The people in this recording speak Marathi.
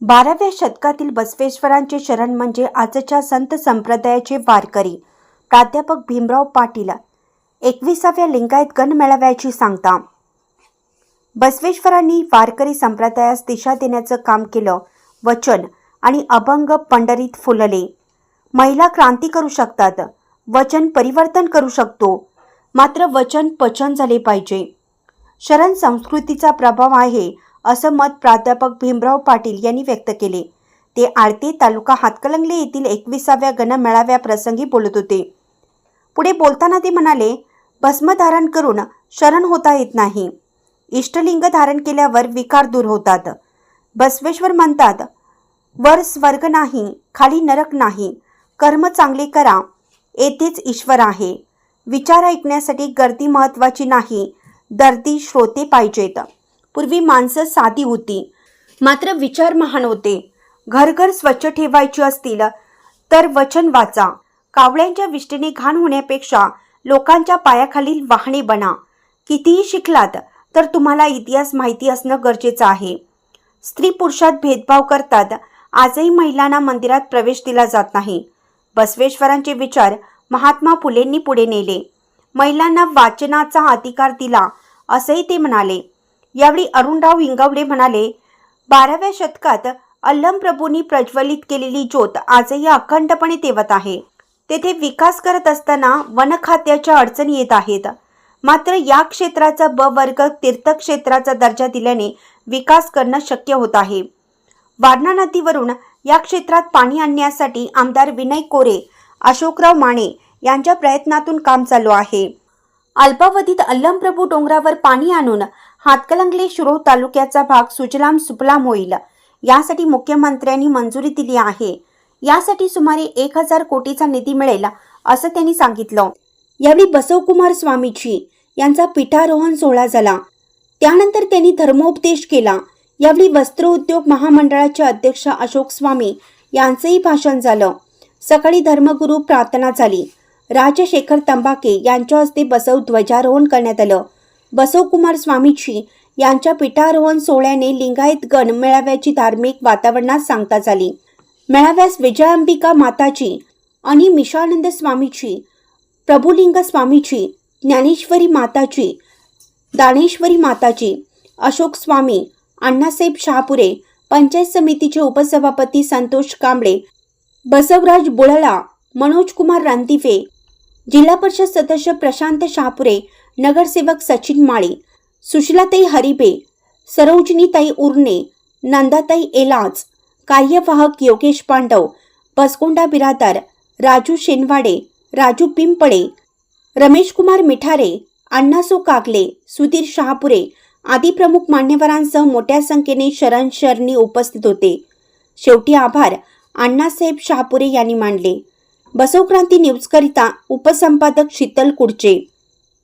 12व्या शतकातील बसवेश्वरांचे शरण म्हणजे आजच्या संत संप्रदायाचे वारकरी. प्राध्यापक भीमराव पाटील. 21व्या लिंगायत गणमेळाव्याची सांगता. बसवेश्वरांनी वारकरी संप्रदायास दिशा देण्याचं काम केलं. वचन आणि अभंग पंढरीत फुलले. महिला क्रांती करू शकतात, वचन परिवर्तन करू शकतो, मात्र वचन पचन झाले पाहिजे. शरण संस्कृतीचा प्रभाव आहे असं मत प्राध्यापक भीमराव पाटील यांनी व्यक्त केले. ते आळते तालुका हातकणंगले येथील 21व्या गणमेळाव्या प्रसंगी बोलत होते. पुढे बोलताना ते म्हणाले, भस्म धारण करून शरण होता येत नाही. इष्टलिंग धारण केल्यावर विकार दूर होतात. बसवेश्वर म्हणतात, वर स्वर्ग नाही, खाली नरक नाही, कर्म चांगले करा, येथेच ईश्वर आहे. विचार ऐकण्यासाठी गर्दी महत्त्वाची नाही, दर्दी श्रोते पाहिजेत. पूर्वी माणसं साधी होती, मात्र विचार महान होते. घर घर स्वच्छ ठेवायची असतील तर वचन वाचा. कावळ्यांच्या विष्ठेने घाण होण्यापेक्षा लोकांच्या पायाखालील वाहने बना. कितीही शिकलात तर तुम्हाला इतिहास माहिती असणं गरजेचं आहे. स्त्री पुरुषात भेदभाव करतात. आजही महिलांना मंदिरात प्रवेश दिला जात नाही. बसवेश्वरांचे विचार महात्मा फुलेंनी पुढे नेले. महिलांना वाचनाचा अधिकार दिला असंही ते म्हणाले. यावेळी अरुणराव इंगवले म्हणाले, 12व्या शतकात अल्लमप्रभूंनी प्रज्वलित केलेली ज्योत आजही अखंडपणे तेवत आहे. तेथे विकास करत असताना वन खात्याच्या अडचणी येत आहेत. मात्र या क्षेत्राचा ब वर्ग तीर्थक्षेत्राचा दर्जा दिल्याने विकास करणं शक्य होत आहे. वारणा नदीवरून या क्षेत्रात पाणी आणण्यासाठी आमदार विनय कोरे, अशोकराव माने यांच्या प्रयत्नातून काम चालू आहे. अल्पावधीत अल्लमप्रभू डोंगरावर पाणी आणून हातकणंगले शिरोळ तालुक्याचा भाग सुजलाम सुफलाम होईल. यासाठी मुख्यमंत्र्यांनी मंजुरी दिली आहे. यासाठी सुमारे 1000 कोटीचा निधी मिळेल असं त्यांनी सांगितलं. यावेळी बसवकुमार स्वामीजी यांचा पीठारोहण सोहळा झाला. त्यानंतर त्यांनी धर्मोपदेश केला. यावेळी वस्त्र उद्योग महामंडळाचे अध्यक्ष अशोक स्वामी यांचंही भाषण झालं. सकाळी धर्मगुरू प्रार्थना झाली. राजशेखर तंबाके यांच्या हस्ते बसव ध्वजारोहण करण्यात आलं. बसवकुमार स्वामीजी यांच्या पीठारोहण सोहळ्याने लिंगायत गण मेळाव्याची धार्मिक वातावरणात सांगता झाली. मेळाव्यास विजयांबिका माताजी आणि मिशानंद स्वामीजी, प्रभुलिंग स्वामीजी, ज्ञानेश्वरी माताजी, दानेश्वरी माताजी, अशोक स्वामी, अण्णासाहेब शहापुरे, पंचायत समितीचे उपसभापती संतोष कांबळे, बसवराज बुळला, मनोज कुमार रणदिवे, जिल्हा परिषद सदस्य प्रशांत शहापुरे, नगरसेवक सचिन माळी, सुशीलाताई हरिबे, सरोजनीताई उर्ने, नंदाताई एलाज, कार्यवाहक योगेश पांडव, बसकोंडा बिरादार, राजू शेनवाडे, राजू पिंपळे, रमेश कुमार मिठारे, अण्णासो कागले, सुधीर शहापुरे आदी प्रमुख मान्यवरांसह मोठ्या संख्येने शरणी उपस्थित होते. शेवटी आभार अण्णासाहेब शहापुरे यांनी मानले. बसवक्रांती न्यूजकरिता उपसंपादक शीतल कुडचे.